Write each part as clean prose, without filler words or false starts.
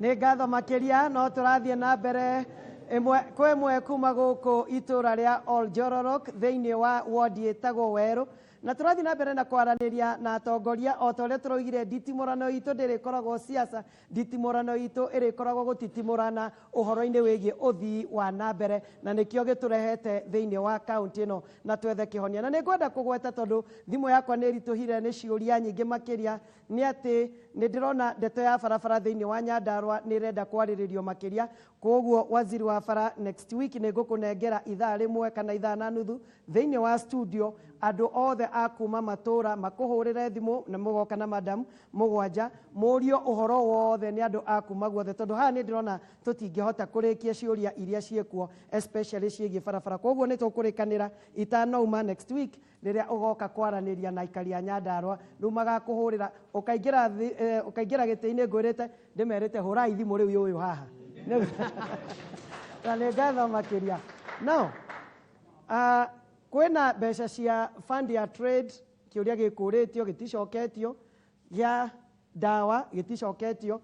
nĩ ngatho makĩria no tũrathiĩ na mbere kwĩ mwe kuma gũkũ itũra rĩa Oljororok thĩinĩ wa wodi ĩtagwo Werũ na tũrathiĩ na mbere na kwaranĩria na atongoria o ta ũrĩa tũraugire nditimũrano itũ ndĩrĩkoragwo siasa, nditimũrano itũ ĩrĩkoragwo gũtitimũrana ũhoro-inĩ wĩgiĩ ũthii wa na mbere na nĩkĩo gĩtũrehete thĩinĩ wa kaunti ĩno na twethe kĩhonia. Na nĩngwenda kũgweta tondũ thimũ yakwa nĩ ĩritũhire nĩ ciũria nyingĩ makĩria nĩ atĩ nĩ ndĩrona ndeto ya barabara thĩinĩ wa Nyandarua nĩ ĩrenda kwarĩrĩrio makĩria, koguo waziri wa bara next week nĩ ngũkũnengera ithaa rĩmwe kana ithaa na nuthu thĩinĩ wa studio andũ othe a kuma matũra makũhũrĩre thimũ na mũgoka na madam mũgwanja mũrio ũhoro wothe nĩ andũ a kuma guothe tondũ haha nĩ ndĩrona tũtingĩhota kũrĩkia ciũria iria ciĩkuo especially ciĩgiĩ barabara, koguo nĩ tũkũrĩkanĩra itanouma next week rĩrĩa ũgoka kwaranĩria na aikari a Nyandarua rĩu magakũhũrĩra ũkaingĩra gĩtĩ-inĩ ngwĩrĩte ndĩmerĩte hũrai thimũ rĩu ũyũ haha na nĩ ngatho makĩria. Now kwĩna mbeca cia fund ya trade kĩũria gĩkũrĩtio gĩticoketio, gĩa ndawa gĩticoketio,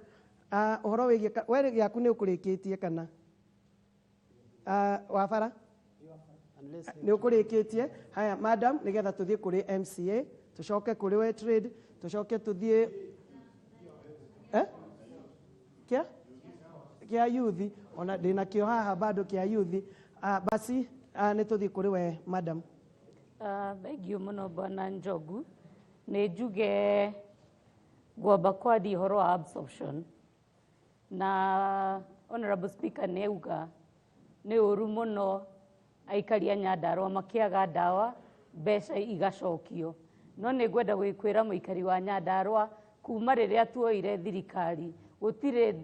ũhoro wĩgiĩ we gĩaku nĩ ũkũrĩkĩtie kana wa bara nĩ ũkũrĩkĩtie? Haya madam, nĩgetha tũthiĩ kũrĩ MCA, tũcoke kũrĩ we trade, tũcoke tũthiĩ kĩa youth, ona ndĩna kĩo haha bado kĩa youth. Basi nĩ tũthiĩ kũrĩ we madam. Thengiũ mũno bwana Njogu, nĩ njuge ngwamba kwaria ũhoro wa absorption na honorable speaker nĩ auga nĩ ũru mũno aikari a Nyandarua makĩaga ndawa mbeca igacokio, no nĩ ngwenda gwĩkwĩra mũikari wa Nyandarua kuma rĩrĩa tuoire thirikari gũtirĩ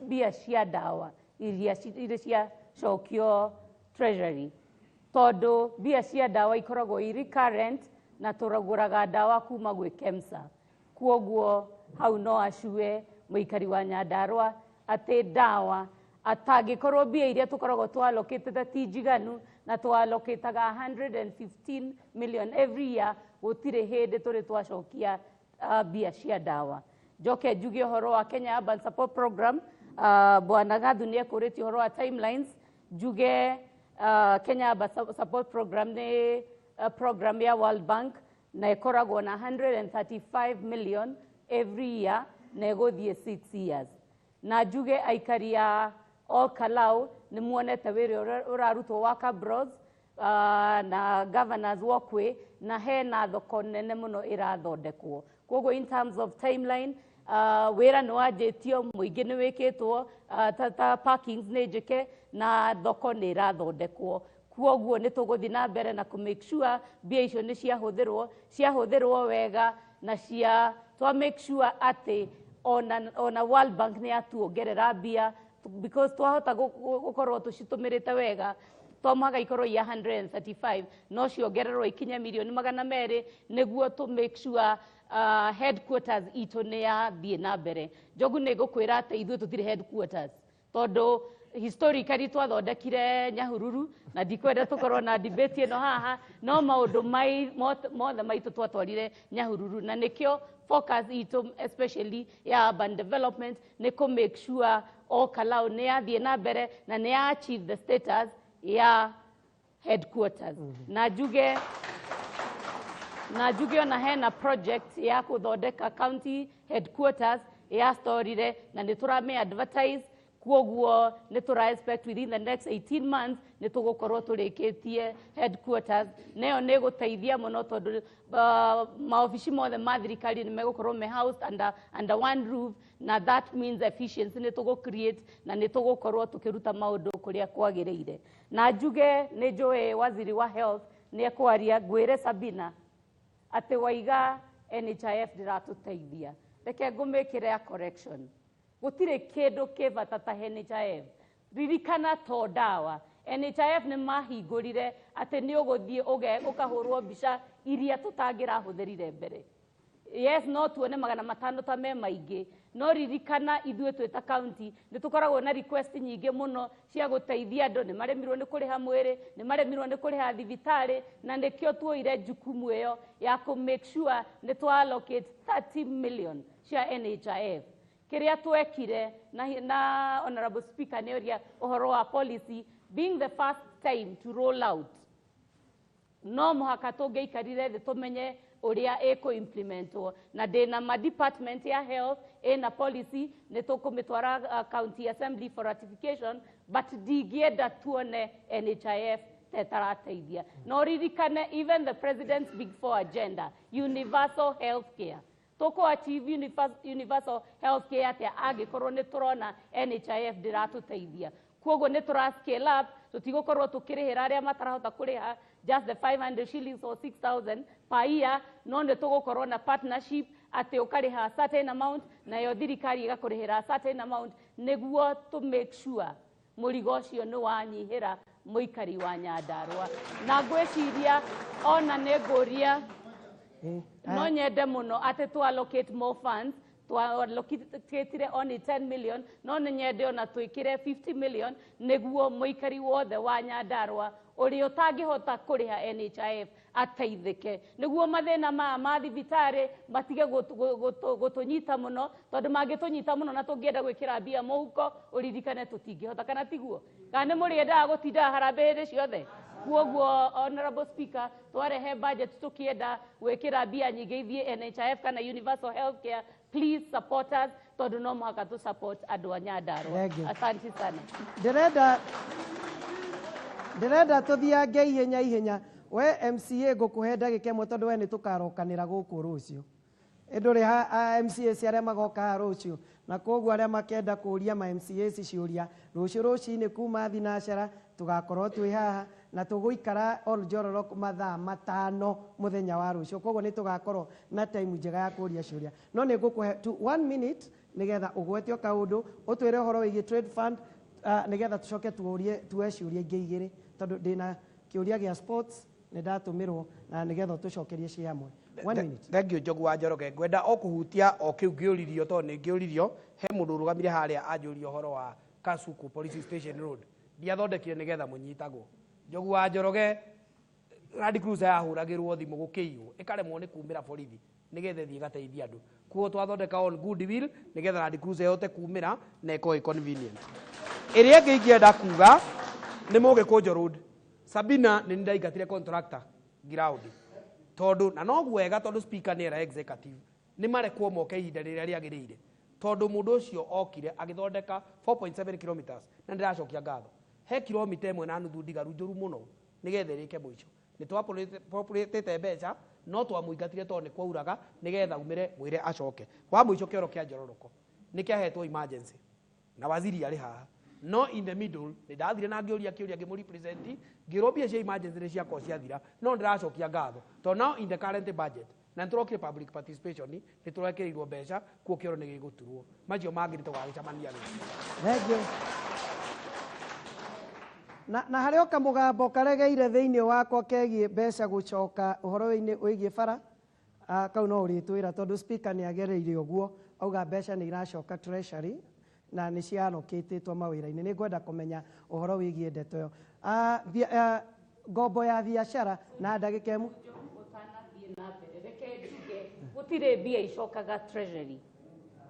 mbia cia ndawa iria ciacokio treasury, tondũ mbia cia ndawa ikoragwo i recurrent na tũragũraga ndawa kuma gwĩ KEMSA. Kuoguo hau no acue mũikari wa Nyandarua atĩ ndawa atangĩkorwo mbia iria tũkoragwo twalokĩte ti njiganu na twalokĩtaga 115 million every year, gũtirĩ hĩndĩ tũrĩ twacokia mbia cia ndawa. Njoke njuge ũhoro wa Kenya Urban Support Program, bwana Gathu nĩ ekũrĩtie ũhoro wa timelines, njuge Kenya Urban Support Program nĩ program ya World Bank na ĩkoragwo na 135 million every year na ĩgũthiĩ 6 years. Na njuge aikari ya Olkalau nĩ muonete wĩra ũrarutwo wa Kabros na Governors Walkway na hena thoko nene mũno ĩrathondekwo. Koguo in terms of timeline, wĩra nĩ wanjĩtio, mũingĩ nĩ wĩkĩtwo, ta parkings nĩ njĩke na thoko nĩ ĩrathondekwo. Kuoguo nĩ tũgũthiĩ na mbere na make sure mbia icio nĩ ciahũthĩrwo wega na twa make sure atĩ ona World Bank nĩ yatuongerera mbia, because twahota gũkorwo tũcitũmĩrĩte wega to mũhaka ikorwo ya 135 no ciongererwo ikinye mirioni 200 nĩguo to make sure headquarters itũ nĩ yathiĩ na mbere. Njogu nĩ ngũkwĩra atĩ ithuĩ tũtirĩ headquarters tondũ historically twathondekire Nyahururu na ndikwenda tũkorwo na debate ĩno haha, no maũndũ mothe maitũ twatwarire Nyahururu na nĩkĩo focus itũ especially ya urban development nĩ kũ make sure Olkalau nĩ yathiĩ na mbere na nĩ ya achieve the status ya headquarters. Na njuge ona hena project ya kũthondeka county headquarters ya storire na nĩ tũrame advertise, kuoguo nĩ tũra expect within the next 18 months nĩ tũgũkorwo tũrĩkĩtie headquarters. Nayo nĩ gũteithia mũno tondũ maobici mothe ma thirikari nĩ megũkorwo me housed under one roof, na that means efficiency nĩ tũgũ create na nĩ tũgũkorwo tũkĩruta maũndũ kũrĩa kwagĩrĩire. Na njuge nĩ njũĩ waziri wa health nĩ ekwaria, ngwĩre Sabina atĩ waiga NHIF ndĩratũteithia. Reke ngũmĩkĩre ya correction, gũtirĩ kĩndũ kĩbata ta NHIF. Ririkana to ndawa NHIF nĩ mahingũrire atĩ nĩ ũgũthiĩ ũkahũrwo mbica iria tũtangĩrahũthĩrire mbere. Yes, no tuone 500 ta me maingĩ, no ririkana ithuĩ twĩ ta county nĩ tũkoragwo na request nyingĩ mũno cia gũteithia andũ, nĩ maremirwo nĩ kũrĩha mwĩrĩ, nĩ maremirwo nĩ kũrĩha thibitarĩ, na nĩkĩo tuoire jukumu ĩyo ya make sure nĩ twa allocate 30 million cia NHIF. kiria twekire na honorable speaker neoria uhoro wa policy being the first time to roll out no muhaka tungeikarire thi tumenye uria implementwo na ndina ma department ya health na policy ni tukumitwara county assembly for ratification but ndigienda tuone NHIF tetarateithia no ririkane even the president's big four agenda universal health care toko achieve universal health care atia agikorwo ni turona NHIF ndiratuteithia koguo ni tura scale up tutigokorwo tukirihira aria matarahota kuriha just the 500 shillings or 6,000 per year no ni tugokorwo na partnership ati ukariha certain amount na yo thirikari igakurihira certain amount niguo to make sure murigo cio ni wanyihira muikari wa Nyandarua na ngwiciria ona neguria no nyende muno ati to allocate more funds to allocate only 10 million no nyende ona twikire 50 million niguo muikari wothe wa Nyandarua uri utangihota kuriha NHIF ateithike niguo mathina ma thibitari matige gutunyita muno tondu mangitunyita muno na tungienda gwikira mbia muhuko uririkane tutingihota kana tiguo kana muriendaga gutinda harambe hindi ciothe kuoguo honorable speaker twarehe budget tukienda gwikira mbia nyingi ithie NHIF kana universal health care please support us tondu no muhaka tu support andu a Nyandarua asante sana ndirenda tuthiange ihenya we MCA ngukuhe ndagika imwe tondu we ni tukarokanira guku rucio nduri ha MCA ciaria magoka rucio na koguo aria makenda kuria ma MCA ciuria rucio rucini kuma thinashara tugakorwo twi haha na tuguikara all Njororok mathaa 5 muthenya wa rucio koguo ni tugakorwo na time njega ya kuria ciuria no ni ngukuhe 1 minute nigetha ugwetio kaundu utwire horo wigi trade fund nigetha tucoke tuwe ciuria ingi igiri tondu ndina kiuria gia sports ni ndatumirwo na nigetha tucokerie cia hamwe 1 minute. Thank you Njogu wa Njoroge ngwenda o kuhutia o kiu ngiuririo tondu ni ngiuririo he mundu rugamire haria anjuria horo wa Kasuku Police Station Road ndiathondekire nigetha munyitagwo Njogu wa Njoroge Land Cruiser yahuragirwo thimu gukiiyo ikaremwo ni kumira borithi nigetha thie gateithia andu kuo twathondeka on goodwill nigetha Land Cruiser yote kumira na iko convenient iria ngienda kuga ni Mugikunjo Road Sabina ni ndaigatire contractor ground tondu na no gwega tondu speaker ni era executive ni marekwo moke ihinda riria riagirire tondu mundu ucio okire agithondeka 4.7 kilometers na ndiracokia ngatho he kilomita imwe na nuthu ndigaru njuru muno nigetha rike muico ni twapopulate mbeca no twamuingatire tondu ni kwauraga nigetha umire mwire acoke wa muico kioro kia Njororoko ni kiahetwo emergency na waziri ari haha no in the middle ni ndathire na ngioria kiuria ngimu represent ngirobia cia emergency cia ko ciathira no ndiracokia ngatho to now in the current budget na turokire public participation ni turekerirwo mbeca kuo kioro ni giguturwo macio mangirite gwagicamania thengio na hario kamugambo karegeire thiini wakwa kegie mbeca gucoka uhoro-ini wigie bara kau no uritwira tondu speaker ni agereire uguo auga mbeca ni iracoka treasury na ni cianokitetwo mawira-ini ni ngwenda kumenya uhoro wigie ndeto yo ngombo ya biashara na ndagika emu gutire mbia icokaga treasury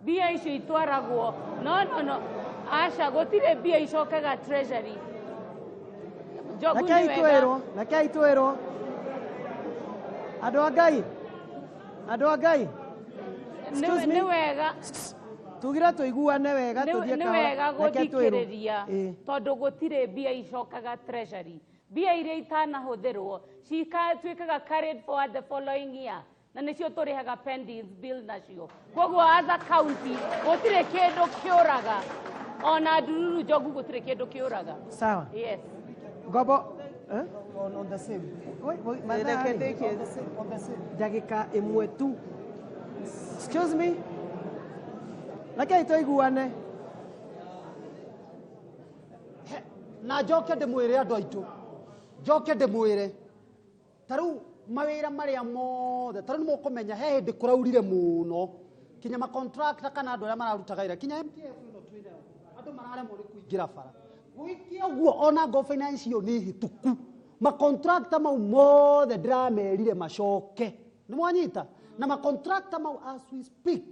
mbia icio itwaragwo no aca gutire mbia icokaga treasury Nakei twirwo andu a Ngai ni wega tugira tuiguane wega tuthie ni wega guthikiriria tondu gutire mbia icokaga treasury mbia iria itanahuthirwo cikatuikaga carried forward the following year na nicio turihaga pending bill nacio koguo as a county gutire kindu kiuraga ona Ndururu Njogu gutire kindu kiuraga sawa yes ngombo on the same ndagika imwe tu excuse me nakei tuiguane na njoke ndimwire andu aitu njoke ndimwire taru mawira maria mothe taru ni mukumenya he hindi kuraurire muno kinya ma contractor kana andu aria mararutaga ira kinya MTF ino twine andu mararemwo ni kuingira bara wikia uguo ona go finance yo ni hituku ma contractor mau mothe ndiramerire macoke ni mwanyita na ma contractor mau as we speak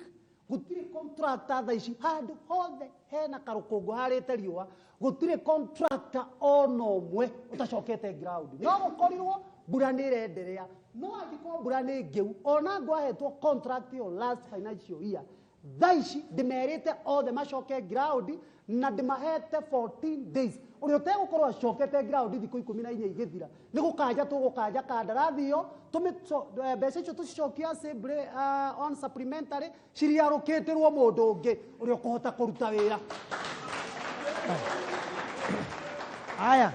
gutire contractor tha ici handu hothe hena karukungu harite riua gutire contractor ono mwe utacokete ground no gukorirwo mbura ni irenderea no angĩkorwo mbura nĩ ngĩu ona ngwahetwo contract yo last financial year tha ici ndimerĩte othe macoke ground na ndimahete 14 days ũrĩa ũtegũkorwo acokete ground thikũ 14 igĩthira nĩ gũkanja tũgũkanja kandarathi ĩyo mbeca icio tũcicokia simply on supplementary ciriarũkĩtĩrwo mũndũ ũngĩ ũrĩa ũkũhota kũruta wĩra. Aya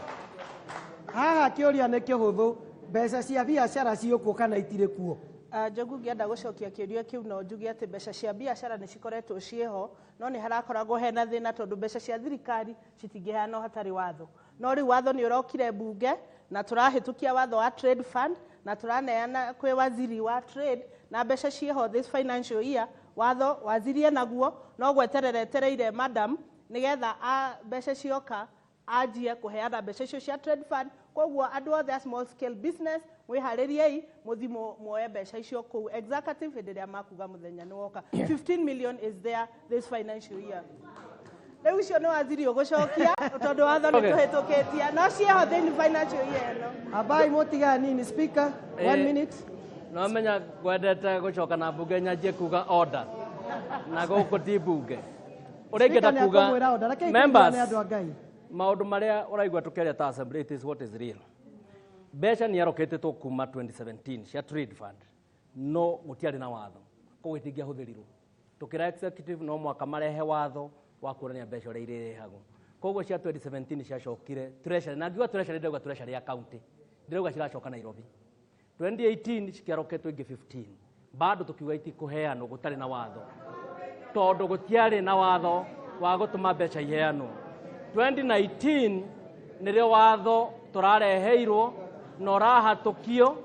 haha kĩũria nĩ kĩhũthũ mbeca cia biacara ciũkuo kana itirĩ kuo. Njogu ngĩenda gũcokia kĩũria kĩu no njuge atĩ mbeca cia biacara nĩ cikoretwo ciĩho no nĩ harakoragwo hena thĩna tondũ mbeca cia thirikari citingĩheanwo hatarĩ watho no rĩu watho nĩ ũrokire bunge na tũrahĩtũkia watho wa trade fund na tũraneana kwĩ waziri wa trade na mbeca ciĩho this financial year watho wazirie naguo no gwetereretereire madam nĩgetha mbeca cioka anjie kũheana mbeca icio cia trade fund koguo andũ othe a small scale business mwiharĩriei muthi muoye mbeca icio kũu executive hĩndĩ ĩrĩa makuga mũthenya nĩ woka 15 million is there this financial year. Rĩu icio nĩ waziri ũgũcokia tondũ watho nĩ tũhĩtũkĩtie no ciĩho thĩinĩ financial year ĩno. Abai mũtiga nini speaker 1 minute. No menya gwendete gũcoka na mbunge nyanjie kuga order na gũkũ ti mbunge ũrĩa ingĩenda kuga members maũndũ marĩa ũraigua tũkĩaria ta assembly it is what is real. Mbeca nĩ yaroketwo kuma 2017 cia trade fund no gũtiarĩ na watho koguo itingĩahũthĩrirwo tũkĩra executive no mwaka marehe watho wa kuonania mbeca ũrĩa irĩrĩhagwo koguo cia 2017 ciacokire treasury na ngiuga treasury ndauga treasury ya county ndĩrauga ciracoka Nairobi 2018 cikĩaroketwo ingĩ 15 bado tũkiuga itikũheanwo gũtarĩ na watho tondũ gũtiarĩ na watho wa gũtũma mbeca iheanwo 2019 nĩrĩo watho tũrareheirwo na ũrahatũkio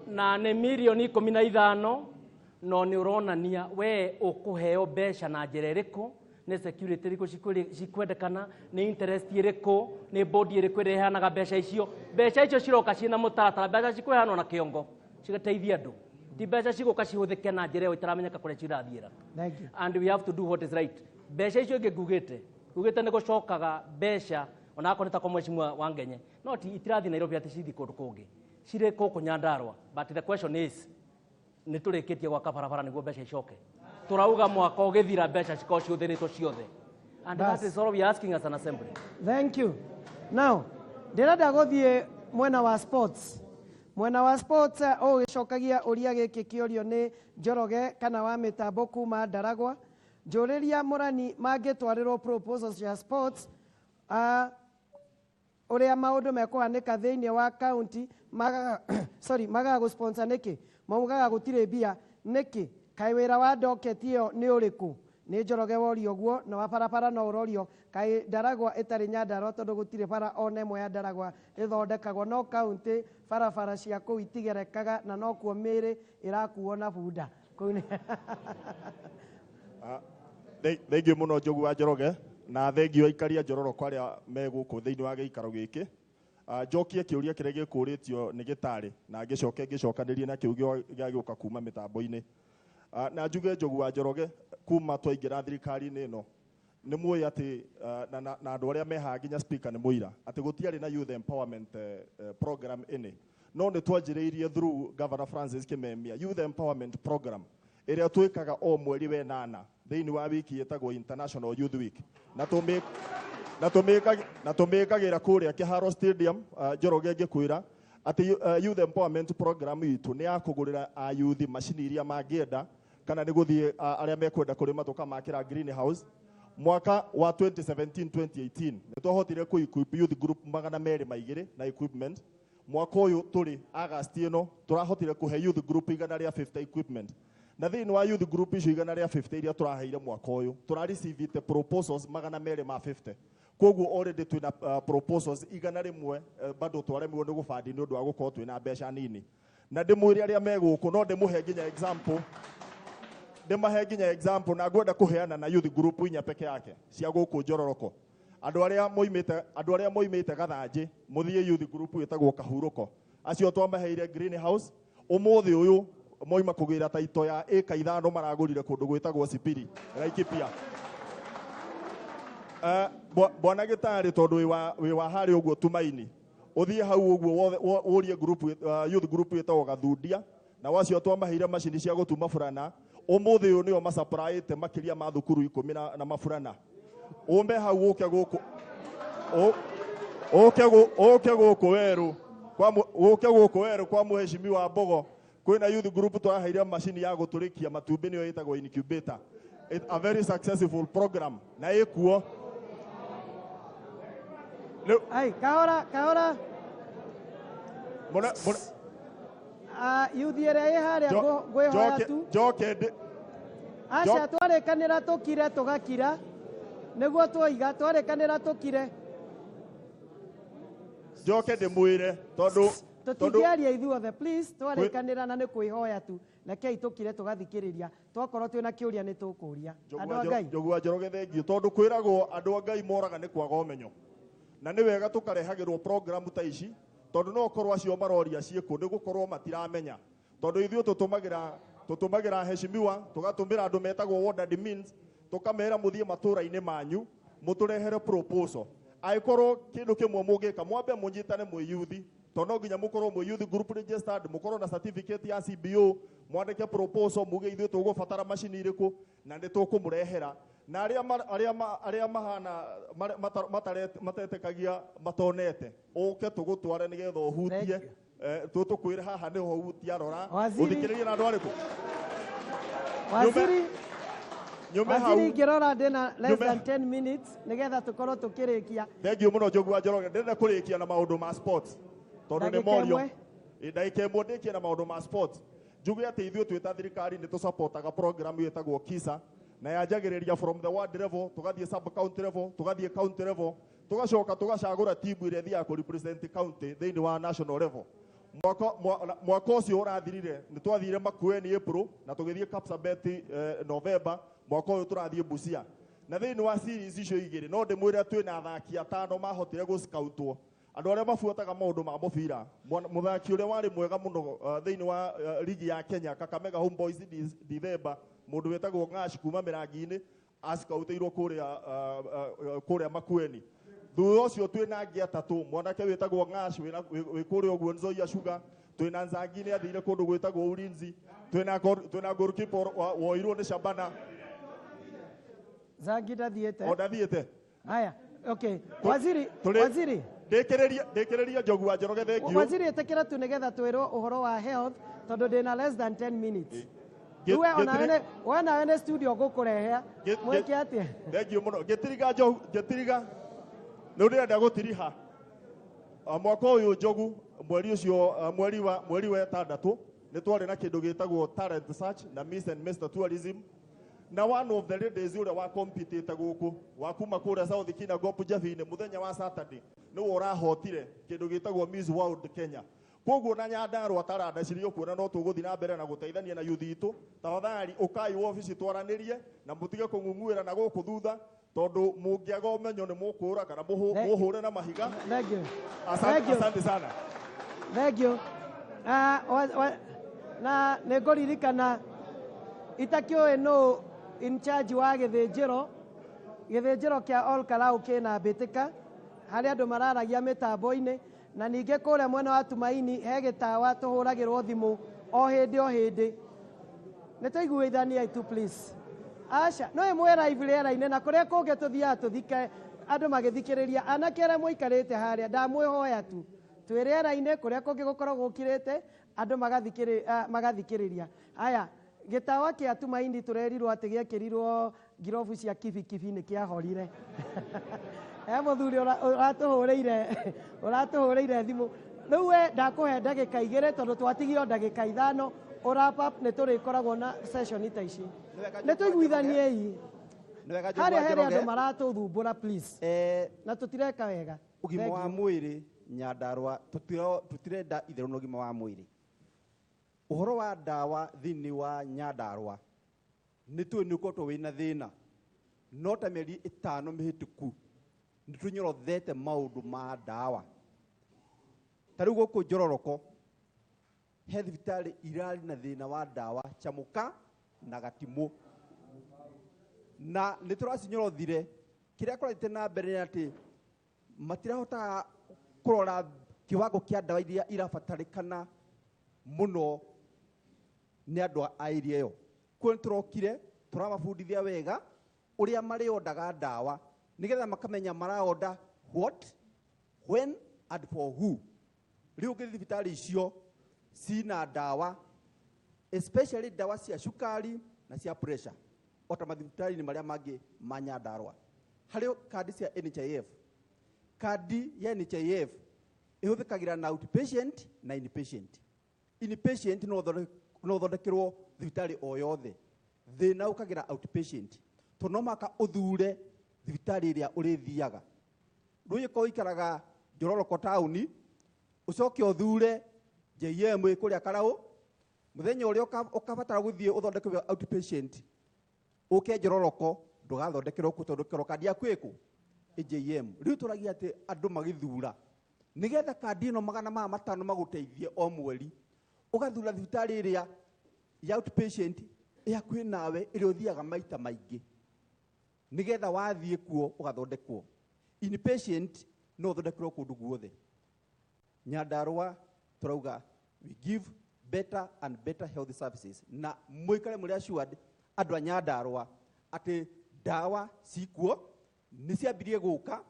na nĩ mirioni 15 no nĩ ũronania we ũkũheo mbeca na njĩra ĩrĩkũ nĩ security ĩrĩkũ cikwendekana nĩ interest ĩrĩkũ nĩ bodi ĩrĩkũ ĩreheanaga mbeca icio ciroka ciĩna mũtaratara mbeca cikũheanwo na kĩongo cigateithia andũ ti mbeca cigũka cihũthĩke na njĩra ĩyo itaramenyeka kũrĩa cirathiĩra. And we have to do what is right. Mbeca icio ingĩ ngugĩte nĩ gũcokaga mbeca onakorwo ta kwa mheshimiwa Wangenye no ti itirathi Nairobi ati cithi kũndũ kũngĩ cirĩ kũkũ Nyandarua but the question is nĩ tũrĩkĩtie gwaka barabara nĩguo mbeca icoke tũrauga mwaka ũgĩthira mbeca cikorwo ciũthĩrĩtwo ciothe and that is all we are asking as an assembly. Thank you. Now ndĩrenda gũthiĩ mwena wa sports ũgĩcokagia ũria gĩkĩ kĩũrio nĩ Njoroge kana wa mĩtambo kuma Ndaragwa njũrĩria Mũrani mangĩtwarĩrwo proposals cia sports ũrĩa maũndũ mekũhanĩka thĩinĩ wa county magaga gũsponsor nĩkĩ maugaga gũtirĩ mbia nĩkĩ kaĩ wĩra wa docket ĩyo nĩ ũrĩkũ nĩ Njoroge worio ũguo na wa barabara no ũrorio kaĩ Ndaragwa ĩtarĩ Nyandarua tondũ gũtirĩ bara ona ĩmwe ya Ndaragwa ĩthondekagwo no county barabara cia kũu itigerekaga na no kuo mĩĩrĩ ĩrakuo na bunda Thengio mũno Njogu wa Njoroge na thengio aikaria Njororoko arĩa me gũkũ thĩinĩ wa gĩikaro gĩkĩ njokie kĩũria kĩrĩa gĩkũrĩtio nĩ gĩtarĩ na ngĩcokanĩrie na kĩu gĩgũka kuma mĩtambo-inĩ na njuge Njogu wa Njoroge kuma twaingĩra thirikari-inĩ ĩno nĩ muoĩ atĩ na andũ arĩa mehaga nginya speaker nĩ mũira atĩ gũtiarĩ na youth empowerment program ĩnĩ no nĩ twanjĩrĩirie through Governor Francis Kimemia youth empowerment program ĩrĩa twĩkaga o mweri wa 8 thĩinĩ wa wiki ĩtagwo International Youth Week na tũmĩkagĩra kũrĩa Kĩharo Stadium Njoroge ngĩkwĩra atĩ youth empowerment program itũ nĩ ya kũgũrĩra youth macini iria mangĩenda kana nĩ gũthiĩ arĩa mekwenda kũrĩma tũkamakĩra greenhouse mwaka wa 2017-2018 nĩ twahotire kũ-equip youth group 200 na equipment mwaka ũyũ tũrĩ August ĩno tũrahotire kũhe youth group 150 equipment na thĩinĩ wa youth group icio 150 iria tũraheire mwaka ũyũ tũra-receive proposals 250 koguo already twĩna proposals 100 bado twaremirwo nĩ gũbandi nĩ ũndũ wa gũkorwo twĩna mbeca nini na ndĩmwĩre arĩa me gũkũ no ndĩmũhe nginya example na ngwenda kũheana na youth group inya peke yake cia gũkũ Njororoko andũ arĩa moimĩte Gathanjĩ mũthiĩ youth group ĩtagwo Kahurũko acio twamaheire greenhouse ũmũthĩ ũyũ moima kũgĩra taito ya ĩka 5 maragũrire kũndũ gwĩtagwo Sipiri Laikipia. Bwana Gĩtarĩ tondũ wĩ wa harĩa ũguo Tumaini ũthiĩ hau ũguo ũrie group youth group ĩtagwo Gathundia na wacio twamaheire macini cia gũtuma burana ũmũthĩ ũyũ nĩo macapraĩte makĩria ma thukuru 10 na maburana ũmbe hau ũke gũkũ werũ kwa Mheshimiwa Mbogo kwĩna youth group twaheire macini ya gũtũrĩkia matumbĩ nĩyo ĩtagwo incubator. It's a very successful program na ĩkuo. Ai, kahora. Youth ĩrĩa ĩ harĩa ngwĩhoya tu. Aca twarĩkanĩra tũkire tũgakira nĩguo twoiga twarĩkanĩra tũkire. Njoke ndĩmwĩre tondũ tũtingĩaria ithuothe please twarĩkanĩra na nĩ kwĩhoya tu rekei tũkire tũgathikĩrĩria twakorwo twĩna kĩũria nĩ tũkũria andũ a Ngai. Njogua Njoroge thengio tondũ kwĩragwo andũ a Ngai moraga nĩ kwaga ũmenyo na nĩ wega tũkarehagĩrwo program ta ici tondũ no korwo acio maroria ciĩkũ nĩ gũkorwo matiramenya tondũ ithuĩ tũtũmagĩra heshimiwa tũgatũmĩra andũ metagwo ward admins tũkamera mũthiĩ matũra-inĩ manyu mũtũrehere proposal angĩkorwo kĩndũ kĩmwe mũngĩka mwambe mũnyitane mwĩ youth tondũ no nginya mũkorwo mwĩ youth group registered mũkorwo na certificate ya CBO mwandĩke proposal muge ithuĩ tũgũbatara macini irĩkũ na nĩ tũkũmũrehera na arĩa mahana matetĩkagia matonete ũke tũgũtware nĩgetha ũhutie tũkwĩre haha nĩho hutia rora ũthikĩrĩrie na andũ arĩkũ Waziri ingĩrora ndĩna less than 10 minutes nĩgetha tũkorwo tũkĩrĩkia. Thengio mũno Njogua Njoroge ndĩrenda kũrĩkia na maũndũ ma sports tondũ nĩ morio ndagĩka ĩmwe ndĩkie na maũndũ ma sports njuge atĩ ithuĩ twĩ ta thirikari nĩ tũsupportaga program ĩtagwo KISA na yanjagĩrĩria from the ward level tũgathiĩ sub county level tũgathiĩ county level tũgacoka tũgacagũra timu ĩrĩa ĩthiaga kũ represent county thĩinĩ wa national level. Mwaka ũcio ũrathirire nĩ twathire Makueni April na tũgĩthiĩ Kapsabet November mwaka ũyũ tũrathiĩ Busia na thĩinĩ wa series icio igĩrĩ no ndĩmwĩre twĩna athaki 5 mahotire gũscoutwo andũ arĩa mabuataga maũndũ ma mũbira mũthaki ũrĩa warĩ mwega mũno thĩinĩ wa ligi ya Kenya Kakamega Homeboys December mũndũ wetagwo Ng'ash kuma Mĩrangi-inĩ ascoutĩirwo kũrĩa Makueni. Thutha ũcio twĩna angĩ 3 mwanake wetagwo Ng'ash wĩ kũrĩa ũguo Nzoia Sugar twĩna Nzangi nĩ athire kũndũ gwĩtagwo Ulinzi twĩna goalkeeper woirwo nĩ Shabana Zangi ndathiĩte. Ndathiĩte. Haya, okay. Waziri ndĩkĩrĩria Njogua Njoroge thengio. Waziri ĩtĩkĩra tu nĩgetha twĩrwo ũhoro wa health tondũ ndĩna less than 10 minutes. We nawe nĩ studio gũkũrehea mwĩke atĩa? Thengio mũno Gĩtiriga nĩ ndĩrenda gũtiriha mwaka ũyũ Njogu mweri ũcio mweri wa 6 nĩ twarĩ na kĩndũ gĩtagwo talent search na Miss and Mr Tourism na one of the ladies ũrĩa wa compete gũkũ wa kuma kũrĩa South Kinangop Jabi-inĩ mũthenya wa Saturday nĩwe ũrahotire kĩndũ gĩtagwo Miss World Kenya. Koguo na Nyandarũa tarandecirio kuona no tũgũthiĩ na mbere na gũteithania na youth itũ tafadhali ũkai wabici twaranĩrie na mũtige kũng'ung'uĩra na gũkũ thutha tondũ mũngĩaga ũmenyo nĩ mũkũũra kana mũhũre na mahiga. Asante sana. Thank you. Na nĩ ngũririkana itakĩũĩ no in charge wa gĩthĩnjĩro kĩa Ol Kalou kĩna mbĩtĩka harĩa andũ mararagia mĩtambo-inĩ na ningĩ kũrĩa mwena wa Tumaini he gĩtawa tũhũragĩrwo thimũ o hĩndĩ nĩ tũiguithaniai tu please. Aca no ĩmwe live rĩera-inĩ na kũrĩa kũngĩ tũthiaga tũthike andũ magĩthikĩrĩria anake arĩa mũikarĩte harĩa ndamwĩhoya tu twĩ rĩera-inĩ kũrĩa kũngĩ gũkoragwo gũkirĩte andũ magathikĩrĩria. Aya gĩtawa kĩa Tumaini tũrerirwo atĩ gĩekĩrirwo ngirobu cia kibikibi nĩ kĩahorire. He mũthuri ũratũhũrĩire thimũ rĩu we ndakũhe ndagĩka 2 tondũ twatigio ndagĩka 5 ũrapa nĩ tũrĩkoragwo na session ta ici nĩ tũiguithaniei harĩa andũ maratũthumbũra please na tũtireka wega. Ũgima wa mwĩrĩ Nyandarũa tũtirenda itherũ na ũgima wa mwĩrĩ. Ũhoro wa ndawa thĩinĩ wa Nyandarũa nĩ tũĩ nĩ ũkoretwo wĩna thĩna no ta mĩeri 5 mĩhĩtũku nĩ tũnyorothete maũndũ ma ndawa. Ta rĩu gũkũ Njororoko he thibitarĩ irarĩ na thĩna wa ndawa Chamũka na Gatimũ, na nĩ tũracinyorothire. Kĩrĩa kũrathiĩte na mbere nĩ atĩ matirahotaga kũrora kiwango kĩa ndawa iria irabatarĩkana mũno nĩ andũ a area ĩyo. Kuo nĩtũrokire tũramabundithia wega ũrĩa marĩondaga ndawa nĩgetha makamenya maraonda what, when and for who. Rĩu ũngĩthiĩ thibitarĩ icio cina ndawa, especially ndawa cia cukari na cia pressure, ota mathibitarĩ-inĩ marĩa mangĩ ma Nyandarua. Harĩ kandi cia NHIF. Kandi ya NHIF ĩhũthĩkagĩra na outpatient na inpatient. Inpatient no ũthondekerwo thibitarĩ o yothe. Thĩna ũkagĩra outpatient. Tondũ no mũhaka ũthure thibitarĩ ĩrĩa ũrĩthiaga. Rĩu ũkorwo ũikaraga Njororoko taũni, ũcoke ũthure JM kũrĩa Karaũ, mũthenya ũrĩa ũkabatara gũthiĩ ũthondekerwo outpatient, ũke Njororoko ndũgathondekerwo kũthondekerwo kandi yaku ĩkũ JM. Rĩu tũragia atĩ andũ magĩthura nĩgetha kandi ĩno 500 magũteithie o mweri, ũgathura thibitarĩ ĩrĩa ya outpatient ĩhakuhĩ nawe ĩrĩa ũthiaga maita maingĩ nĩgetha wathiĩ kuo ũgathondekwo. Inpatient no ũthondekerwo kũndũ guothe. Nyandarua turauga we give better and better health services, na mũikare mũrĩ assured andũ a Nyandarua atĩ ndawa cikuo nĩ ciambirie gũka,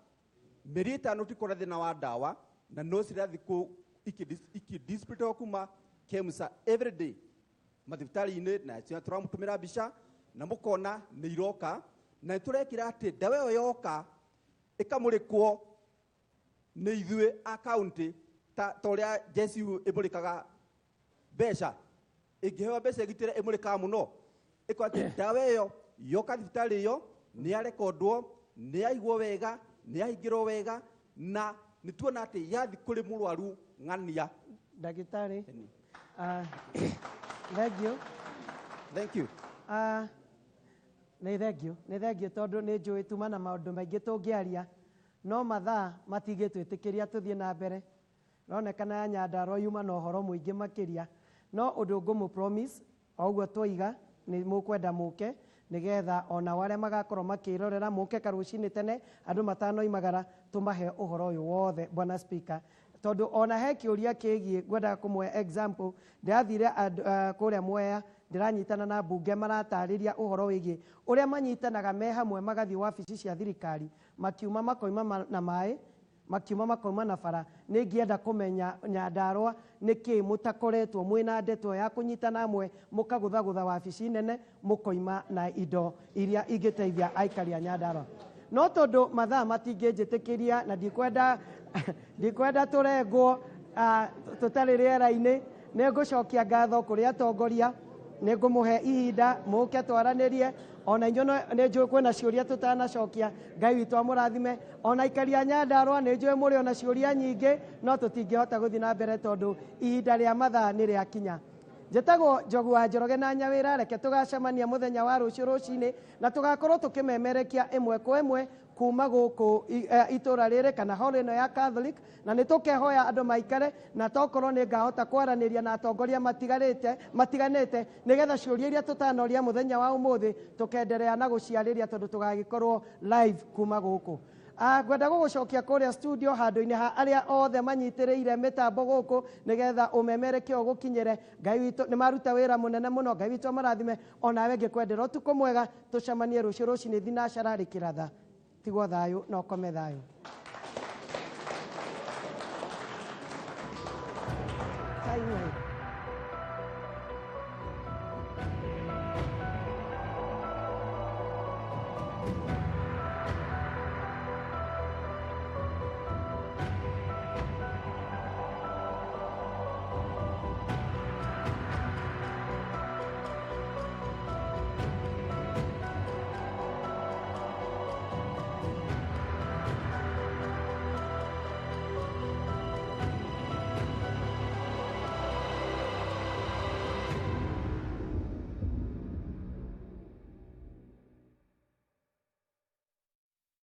mĩeri 5 tikora thĩna wa ndawa, na no cirathiĩ ikidisplay kuma KEMSA every day mathibitarĩ-inĩ, na tũramũtũmĩra mbica na mũkona nĩ iroka, na tũrekĩra atĩ ndawa ĩyo yoka ĩkamũrĩkwo nĩ ithuĩ a kaunti ta ũrĩa JCU ĩmũrĩkaga mbeca. Ĩngĩheo mbeca ĩgitĩre ĩmũrĩkaga mũno, ĩkorwo atĩ ndawa ĩyo yoka thibitarĩ ĩyo nĩ yarekondwo, nĩ yaigwo wega, nĩ yahingĩrwo wega, na nĩ tuona atĩ yathi kũrĩ mũrwaru ng'ania. Ndagĩtarĩ, thank you. Thank you. Nĩ thengio tondũ nĩ njũĩ tuma na maũndũ maingĩ tũngĩaria, no mathaa matingĩtwĩtĩkĩria tũthiĩ na mbere. Ronekana ya Nyandarua yuma na ũhoro mũingĩ makĩria, no ũndũ ngũmũ promise o ũguo twoiga nĩ mũkwenda mũke nĩgetha ona arĩa magakorwo makĩrorera mũke karũcinĩ tene, andũ matanoimagara tũmahe ũhoro ũyũ wothe, Bwana Speaker. Tondũ ona he kĩũria kĩgiĩ, ngwendaga kũmwe example, ndĩrathire kũrĩa Mwea, ndĩranyitana na mbunge maratarĩria ũhoro wĩgiĩ ũrĩa manyitanaga me hamwe magathiĩ wabici cia thirikari, makiuma makoima na maĩ, makiuma makoima na bara. Nĩ ngĩenda kũmenya Nyandarua nĩkĩ mũtakoretwo mwĩna ndeto ya kũnyitana amwe mũkagũthagũtha wabici nene mũkoima na indo iria ingĩteithia aikari a Nyandarua. No tondũ mathaa matingĩnjĩtĩkĩria na ndikwenda tũrengwo tũtarĩ rĩera-inĩ, nĩ ngũcokia ngatho kũrĩ atongoria, nĩ ngũmũhe ihinda mũke twaranĩrie. Ona inyuĩ nĩ njũĩ kwĩna ciũria tũtanacokia, Ngai witũ amũrathime. Ona aikari a Nyandarua nĩ njũĩ mũrĩ ona ciũria nyingĩ, no tũtingĩhota gũthiĩ na mbere tondũ ihinda rĩa mathaa nĩ rĩakinya. Njĩtagwo Njogu wa Njoroge na Nyawĩra, reke tũgacemania mũthenya wa rũciũ rũcinĩ na tũgakorwo tũkĩmemerekia ĩmwe kwa ĩmwe kuma gũkũ itũra rĩrĩ kana hall ĩno ya Catholic, na nĩ tũkehoya andũ maikare, na tokorwo nĩ ngahota kwaranĩria na atongoria matiganĩte nĩgetha ciũria iria tũtanoria mũthenya wa ũmũthĩ tũkenderea na gũciarĩria tondũ tũgagĩkorwo live kuma gũkũ. Ngwenda gũgũcokia kũrĩa studio handũ-inĩ ha arĩa othe manyitĩrĩire mĩtambo gũkũ nĩgetha ũmemerekia ũgũkinyĩre. Ngai witũ nĩ maruta wĩra mũnene mũno, Ngai witũ amarathime. Onawe ngĩkwendera ũtukũ mwega, tũcemanie rũciũ rũcinĩ thinacara rĩ kĩratha. Tigwo thayũ na ũkome thayũ. Thank you.